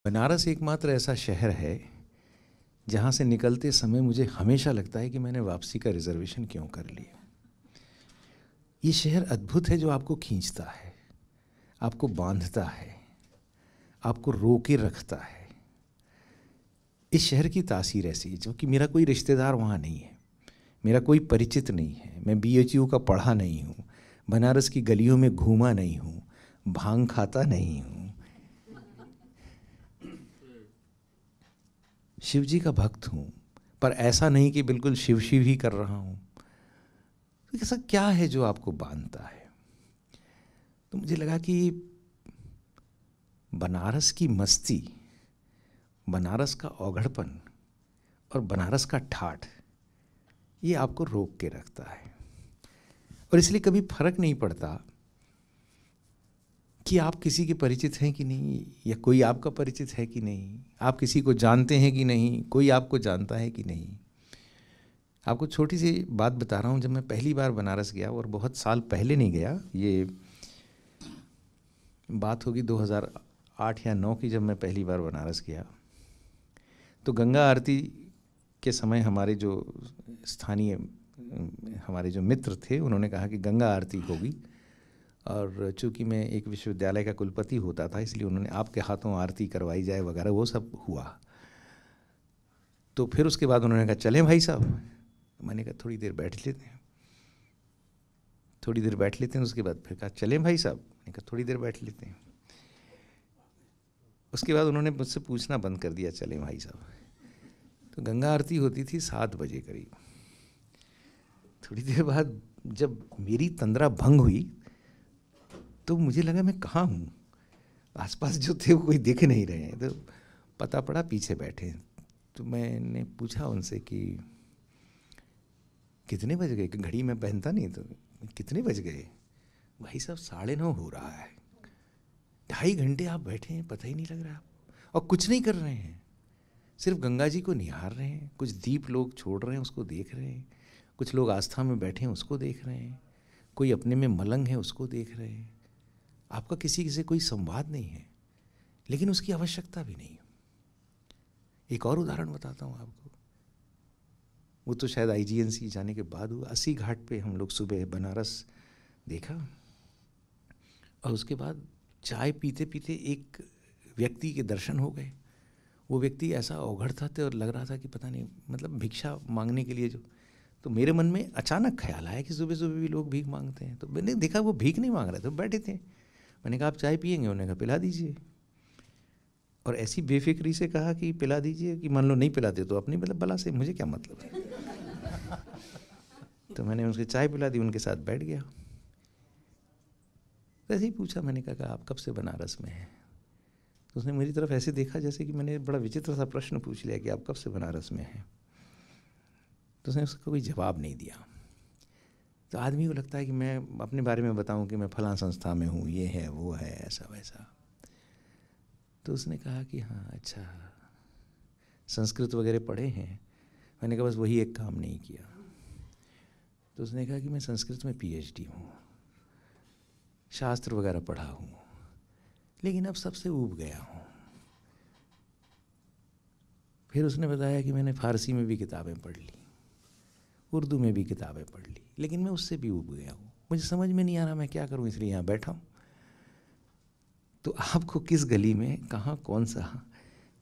बनारस एकमात्र ऐसा शहर है जहाँ से निकलते समय मुझे हमेशा लगता है कि मैंने वापसी का रिजर्वेशन क्यों कर लिया। ये शहर अद्भुत है जो आपको खींचता है, आपको बांधता है, आपको रोके रखता है। इस शहर की तासीर ऐसी है, जो कि मेरा कोई रिश्तेदार वहाँ नहीं है, मेरा कोई परिचित नहीं है, मैं BHU का पढ़ा नहीं हूँ, बनारस की गलियों में घूमा नहीं हूँ, भांग खाता नहीं हूँ, शिव जी का भक्त हूँ, पर ऐसा नहीं कि बिल्कुल शिव शिव ही कर रहा हूँ। तो ऐसा क्या है जो आपको बांधता है? तो मुझे लगा कि बनारस की मस्ती, बनारस का औघड़पन और बनारस का ठाठ, ये आपको रोक के रखता है। और इसलिए कभी फर्क नहीं पड़ता कि आप किसी के परिचित हैं कि नहीं, या कोई आपका परिचित है कि नहीं, आप किसी को जानते हैं कि नहीं, कोई आपको जानता है कि नहीं। आपको छोटी सी बात बता रहा हूँ। जब मैं पहली बार बनारस गया, और बहुत साल पहले नहीं गया, ये बात होगी 2008 या 9 की, जब मैं पहली बार बनारस गया, तो गंगा आरती के समय हमारे जो स्थानीय हमारे जो मित्र थे, उन्होंने कहा कि गंगा आरती होगी, और चूँकि मैं एक विश्वविद्यालय का कुलपति होता था, इसलिए उन्होंने आपके हाथों आरती करवाई जाए वगैरह, वो सब हुआ। तो फिर उसके बाद उन्होंने कहा चलें भाई साहब। मैंने कहा थोड़ी देर बैठ लेते हैं, थोड़ी देर बैठ लेते हैं। उसके बाद फिर कहा चलें भाई साहब। मैंने कहा थोड़ी देर बैठ लेते हैं। उसके बाद उन्होंने मुझसे पूछना बंद कर दिया, चलें भाई साहब। तो गंगा आरती होती थी 7 बजे करीब। थोड़ी देर बाद जब मेरी तंद्रा भंग हुई, तो मुझे लगा मैं कहाँ हूँ, आसपास जो थे वो कोई दिख नहीं रहे हैं। तो पता पड़ा पीछे बैठे। तो मैंने पूछा उनसे कि कितने बज गए, कि घड़ी में पहनता नहीं, तो कितने बज गए? भाई साहब 9:30 हो रहा है, 2.5 घंटे आप बैठे हैं, पता ही नहीं लग रहा, और कुछ नहीं कर रहे हैं, सिर्फ गंगा जी को निहार रहे हैं। कुछ दीप लोग छोड़ रहे हैं, उसको देख रहे हैं। कुछ लोग आस्था में बैठे हैं, उसको देख रहे हैं। कोई अपने में मलंग है, उसको देख रहे हैं। आपका किसी से कोई संवाद नहीं है, लेकिन उसकी आवश्यकता भी नहीं। एक और उदाहरण बताता हूँ आपको। वो तो शायद IGNC जाने के बाद हुआ। 80 घाट पे हम लोग सुबह बनारस देखा, और उसके बाद चाय पीते पीते एक व्यक्ति के दर्शन हो गए। वो व्यक्ति ऐसा औघड़ था, और लग रहा था कि पता नहीं, मतलब भिक्षा मांगने के लिए जो। तो मेरे मन में अचानक ख्याल आया कि सुबह सुबह भी लोग भीख मांगते हैं। तो मैंने देखा वो भीख नहीं मांग रहे थे, बैठे थे। मैंने कहा आप चाय पिएंगे? उन्होंने कहा पिला दीजिए। और ऐसी बेफिक्री से कहा कि पिला दीजिए, कि मान लो नहीं पिलाते तो अपनी मतलब बला से, मुझे क्या मतलब है। तो मैंने उनसे चाय पिला दी, उनके साथ बैठ गया। ऐसे ही पूछा, मैंने कहा आप कब से बनारस में हैं? तो उसने मेरी तरफ ऐसे देखा जैसे कि मैंने बड़ा विचित्र सा प्रश्न पूछ लिया कि आप कब से बनारस में हैं। तो उसने उसका कोई जवाब नहीं दिया। तो आदमी को लगता है कि मैं अपने बारे में बताऊं कि मैं फलां संस्था में हूँ, ये है वो है, ऐसा वैसा। तो उसने कहा कि हाँ अच्छा, संस्कृत वगैरह पढ़े हैं? मैंने कहा बस वही एक काम नहीं किया। तो उसने कहा कि मैं संस्कृत में PhD हूँ, शास्त्र वगैरह पढ़ा हूँ, लेकिन अब सबसे ऊब गया हूँ। फिर उसने बताया कि मैंने फारसी में भी किताबें पढ़ ली, उर्दू में भी किताबें पढ़ ली, लेकिन मैं उससे भी ऊब गया हूँ। मुझे समझ में नहीं आ रहा मैं क्या करूँ, इसलिए यहाँ बैठा हूँ। तो आपको किस गली में कहाँ कौन सा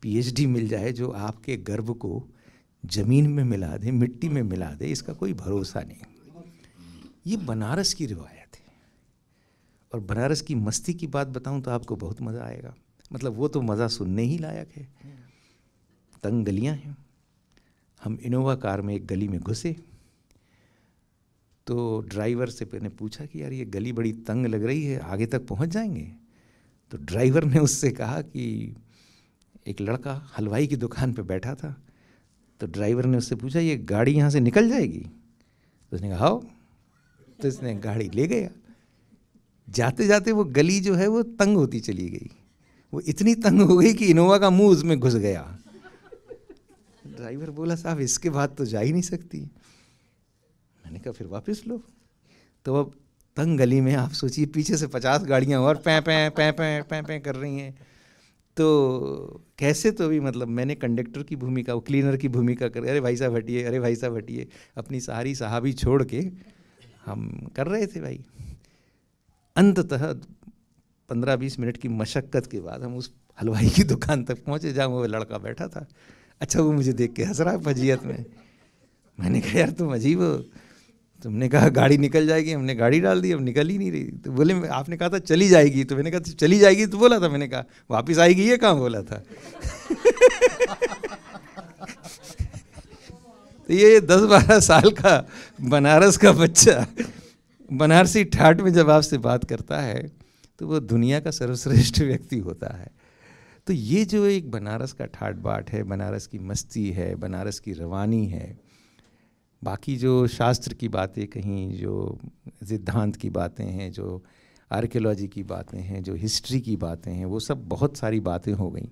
PhD मिल जाए जो आपके गर्भ को ज़मीन में मिला दे, मिट्टी में मिला दे, इसका कोई भरोसा नहीं। ये बनारस की रिवायत है। और बनारस की मस्ती की बात बताऊं तो आपको बहुत मज़ा आएगा। मतलब वो तो मज़ा सुनने ही लायक है। तंग गलियां हैं। हम इनोवा कार में एक गली में घुसे, तो ड्राइवर से मैंने पूछा कि यार ये गली बड़ी तंग लग रही है, आगे तक पहुंच जाएंगे? तो ड्राइवर ने उससे कहा कि एक लड़का हलवाई की दुकान पे बैठा था, तो ड्राइवर ने उससे पूछा ये गाड़ी यहाँ से निकल जाएगी? तो उसने कहा हाँ। तो इसने गाड़ी ले गया। जाते जाते वो गली जो है वो तंग होती चली गई। वो इतनी तंग हो गई कि इनोवा का मुंह उसमें घुस गया। ड्राइवर बोला साहब इसके बाद तो जा ही नहीं सकती। मैंने कहा फिर वापस लो। तो अब तंग गली में आप सोचिए पीछे से 50 गाड़ियां और पैं पैं पैं पैं पैं पैं कर रही हैं। तो कैसे तो भी मतलब मैंने कंडक्टर की भूमिका, क्लीनर की भूमिका कर, अरे भाई साहब हटिए, अरे भाई साहब हटिए, अपनी सारी साहबी छोड़ के हम कर रहे थे भाई। अंततः 15-20 मिनट की मशक्क़त के बाद हम उस हलवाई की दुकान तक पहुँचे जहाँ वो लड़का बैठा था। अच्छा, वो मुझे देख के हंस रहा है फजीयत में। मैंने कहा यार तुम अजीब हो, तुमने कहा गाड़ी निकल जाएगी, हमने गाड़ी डाल दी, अब निकल ही नहीं रही। तो बोले आपने कहा था चली जाएगी, तो मैंने कहा चली जाएगी तो बोला था, मैंने कहा वापस आएगी ये कहाँ बोला था। तो ये 10-12 साल का बनारस का बच्चा बनारसी ठाट में जब आपसे बात करता है तो वो दुनिया का सर्वश्रेष्ठ व्यक्ति होता है। तो ये जो एक बनारस का ठाट बाट है, बनारस की मस्ती है, बनारस की रवानी है, बाकी जो शास्त्र की बातें कहीं, जो सिद्धांत की बातें हैं, जो आर्कियोलॉजी की बातें हैं, जो हिस्ट्री की बातें हैं, वो सब बहुत सारी बातें हो गई।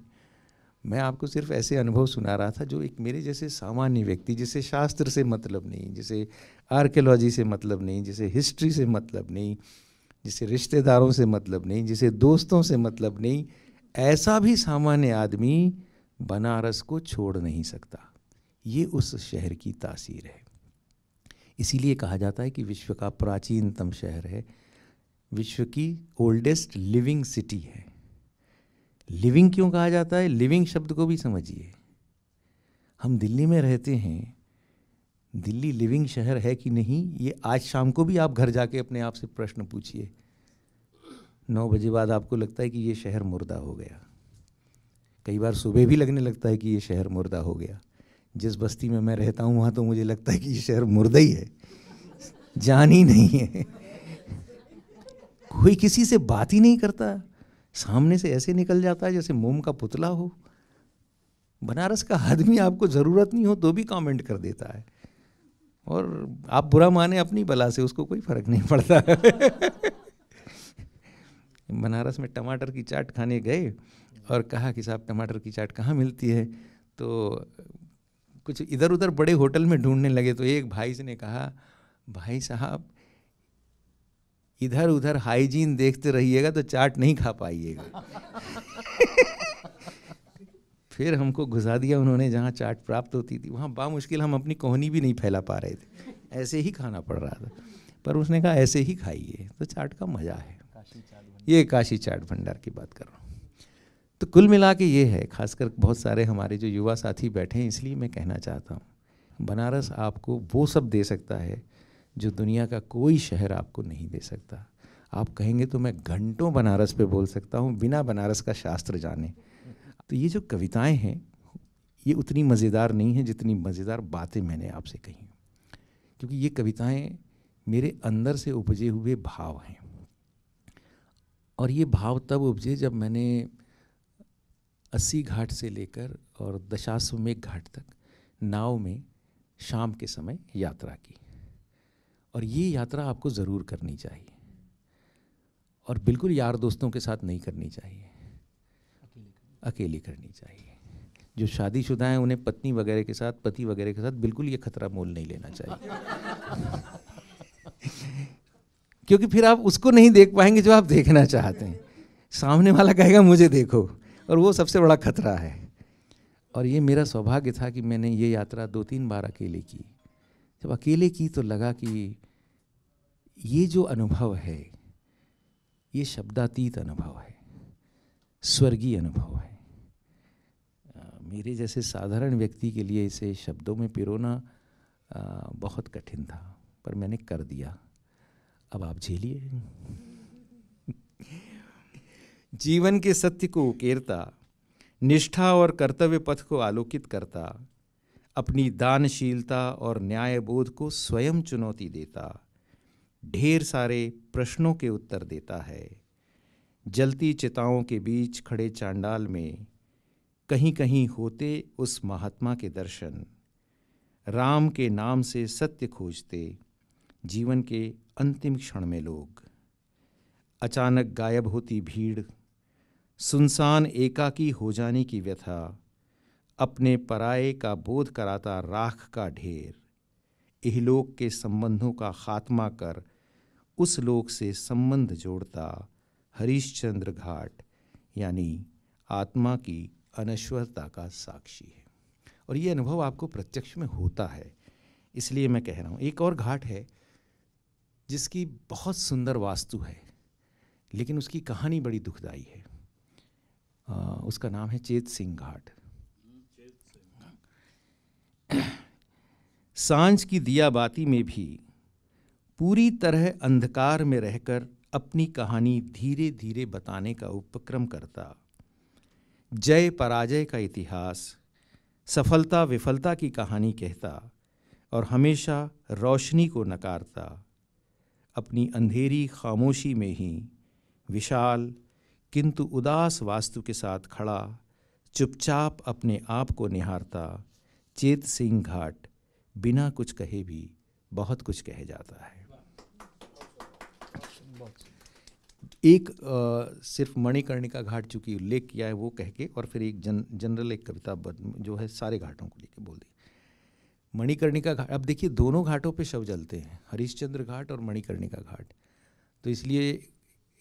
मैं आपको सिर्फ ऐसे अनुभव सुना रहा था जो एक मेरे जैसे सामान्य व्यक्ति, जिसे शास्त्र से मतलब नहीं, जिसे आर्कियोलॉजी से मतलब नहीं, जिसे हिस्ट्री से मतलब नहीं, जिसे रिश्तेदारों से मतलब नहीं, जिसे दोस्तों से मतलब नहीं, ऐसा भी सामान्य आदमी बनारस को छोड़ नहीं सकता। ये उस शहर की तासीर है। इसीलिए कहा जाता है कि विश्व का प्राचीनतम शहर है, विश्व की ओल्डेस्ट लिविंग सिटी है। लिविंग क्यों कहा जाता है? लिविंग शब्द को भी समझिए। हम दिल्ली में रहते हैं, दिल्ली लिविंग शहर है कि नहीं, ये आज शाम को भी आप घर जाके अपने आप से प्रश्न पूछिए। 9 बजे बाद आपको लगता है कि ये शहर मुर्दा हो गया। कई बार सुबह भी लगने लगता है कि ये शहर मुर्दा हो गया। जिस बस्ती में मैं रहता हूँ वहाँ तो मुझे लगता है कि ये शहर मुर्दा ही है, जान ही नहीं है। कोई किसी से बात ही नहीं करता, सामने से ऐसे निकल जाता है जैसे मोम का पुतला हो। बनारस का आदमी आपको ज़रूरत नहीं हो तो भी कमेंट कर देता है, और आप बुरा माने अपनी बला से, उसको कोई फ़र्क नहीं पड़ता। बनारस में टमाटर की चाट खाने गए और कहा कि साहब टमाटर की चाट कहाँ मिलती है, तो कुछ इधर उधर बड़े होटल में ढूंढने लगे। तो एक भाई से ने कहा, भाई साहब इधर उधर हाइजीन देखते रहिएगा तो चाट नहीं खा पाइएगा। फिर हमको घुसा दिया उन्होंने जहाँ चाट प्राप्त होती थी। वहाँ बामुश्किल हम अपनी कोहनी भी नहीं फैला पा रहे थे, ऐसे ही खाना पड़ रहा था, पर उसने कहा ऐसे ही खाइए तो चाट का मज़ा है। ये काशी चाट भंडार की बात कर रहा हूँ। तो कुल मिला के ये है, खासकर बहुत सारे हमारे जो युवा साथी बैठे हैं, इसलिए मैं कहना चाहता हूँ बनारस आपको वो सब दे सकता है जो दुनिया का कोई शहर आपको नहीं दे सकता। आप कहेंगे तो मैं घंटों बनारस पे बोल सकता हूँ बिना बनारस का शास्त्र जाने। तो ये जो कविताएं हैं ये उतनी मज़ेदार नहीं हैं जितनी मज़ेदार बातें मैंने आपसे कही, क्योंकि ये कविताएं मेरे अंदर से उपजे हुए भाव हैं। और ये भाव तब उपजे जब मैंने 80 घाट से लेकर और दशाश्वमेध घाट तक नाव में शाम के समय यात्रा की। और ये यात्रा आपको ज़रूर करनी चाहिए, और बिल्कुल यार दोस्तों के साथ नहीं करनी चाहिए, अकेले करनी चाहिए। जो शादीशुदा हैं उन्हें पत्नी वगैरह के साथ, पति वगैरह के साथ बिल्कुल ये खतरा मोल नहीं लेना चाहिए। क्योंकि फिर आप उसको नहीं देख पाएंगे जो आप देखना चाहते हैं। सामने वाला कहेगा मुझे देखो, और वो सबसे बड़ा खतरा है। और ये मेरा सौभाग्य था कि मैंने ये यात्रा 2-3 बार अकेले की। जब अकेले की तो लगा कि ये जो अनुभव है ये शब्दातीत अनुभव है, स्वर्गीय अनुभव है। मेरे जैसे साधारण व्यक्ति के लिए इसे शब्दों में पिरोना बहुत कठिन था, पर मैंने कर दिया। अब आप झेलिए। जीवन के सत्य को उकेरता, निष्ठा और कर्तव्य पथ को आलोकित करता, अपनी दानशीलता और न्यायबोध को स्वयं चुनौती देता, ढेर सारे प्रश्नों के उत्तर देता है। जलती चिताओं के बीच खड़े चांडाल में कहीं कहीं होते उस महात्मा के दर्शन। राम के नाम से सत्य खोजते जीवन के अंतिम क्षण में लोग। अचानक गायब होती भीड़, सुनसान एकाकी हो जाने की व्यथा, अपने पराये का बोध कराता राख का ढेर। इहलोक के संबंधों का खात्मा कर उस लोक से संबंध जोड़ता हरिश्चंद्र घाट यानी आत्मा की अनश्वरता का साक्षी है। और ये अनुभव आपको प्रत्यक्ष में होता है, इसलिए मैं कह रहा हूँ। एक और घाट है जिसकी बहुत सुंदर वास्तु है, लेकिन उसकी कहानी बड़ी दुखदाई है। उसका नाम है चेत सिंह घाट। सांझ की दियाबाती में भी पूरी तरह अंधकार में रहकर अपनी कहानी धीरे धीरे बताने का उपक्रम करता, जय पराजय का इतिहास, सफलता विफलता की कहानी कहता और हमेशा रोशनी को नकारता, अपनी अंधेरी खामोशी में ही विशाल किंतु उदास वास्तु के साथ खड़ा चुपचाप अपने आप को निहारता, चेत सिंह घाट बिना कुछ कहे भी बहुत कुछ कह जाता है। एक सिर्फ मणिकर्णिका घाट चूंकि उल्लेख किया है वो कह के, और फिर एक जनरल एक कविता जो है सारे घाटों को लेके बोल दी। मणिकर्णिका घाट, अब देखिए दोनों घाटों पे शव जलते हैं, हरिश्चंद्र घाट और मणिकर्णिका घाट। तो इसलिए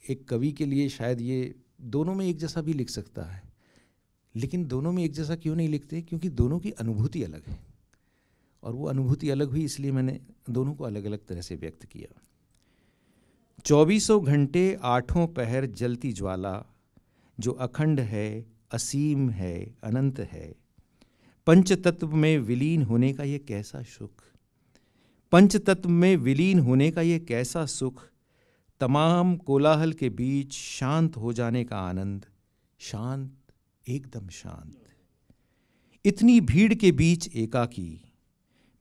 एक कवि के लिए शायद ये दोनों में एक जैसा भी लिख सकता है, लेकिन दोनों में एक जैसा क्यों नहीं लिखते? क्योंकि दोनों की अनुभूति अलग है, और वो अनुभूति अलग हुई इसलिए मैंने दोनों को अलग अलग तरह से व्यक्त किया। 24 घंटे 8 पहर जलती ज्वाला, जो अखंड है, असीम है, अनंत है। पंचतत्व में विलीन होने का ये कैसा सुख, पंचतत्व में विलीन होने का ये कैसा सुख, तमाम कोलाहल के बीच शांत हो जाने का आनंद, शांत, एकदम शांत। इतनी भीड़ के बीच एकाकी,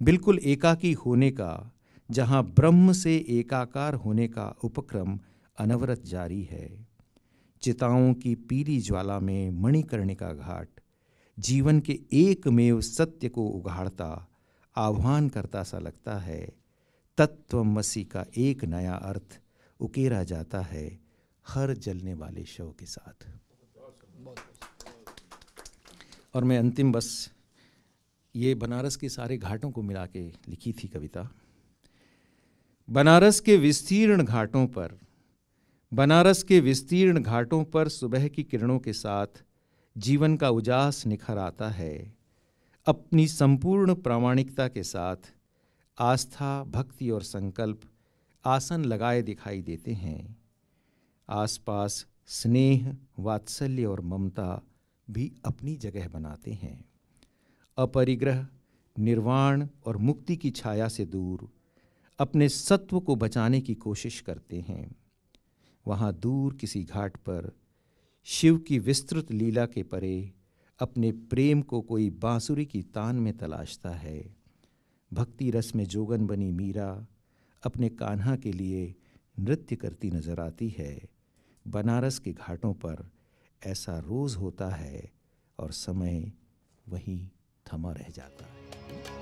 बिल्कुल एकाकी होने का, जहां ब्रह्म से एकाकार होने का उपक्रम अनवरत जारी है। चिताओं की पीली ज्वाला में मणिकर्णिका घाट जीवन के एकमेव सत्य को उघाड़ता, आह्वान करता सा लगता है। तत्वमसि का एक नया अर्थ उकेरा जाता है हर जलने वाले शव के साथ। और मैं अंतिम बस ये बनारस के सारे घाटों को मिला के लिखी थी कविता। बनारस के विस्तीर्ण घाटों पर, बनारस के विस्तीर्ण घाटों पर सुबह की किरणों के साथ जीवन का उजास निखर आता है। अपनी संपूर्ण प्रामाणिकता के साथ आस्था, भक्ति और संकल्प आसन लगाए दिखाई देते हैं। आसपास स्नेह, वात्सल्य और ममता भी अपनी जगह बनाते हैं। अपरिग्रह, निर्वाण और मुक्ति की छाया से दूर अपने सत्व को बचाने की कोशिश करते हैं। वहाँ दूर किसी घाट पर शिव की विस्तृत लीला के परे अपने प्रेम को कोई बांसुरी की तान में तलाशता है। भक्ति रस में जोगन बनी मीरा अपने कान्हा के लिए नृत्य करती नजर आती है। बनारस के घाटों पर ऐसा रोज होता है और समय वहीं थमा रह जाता है।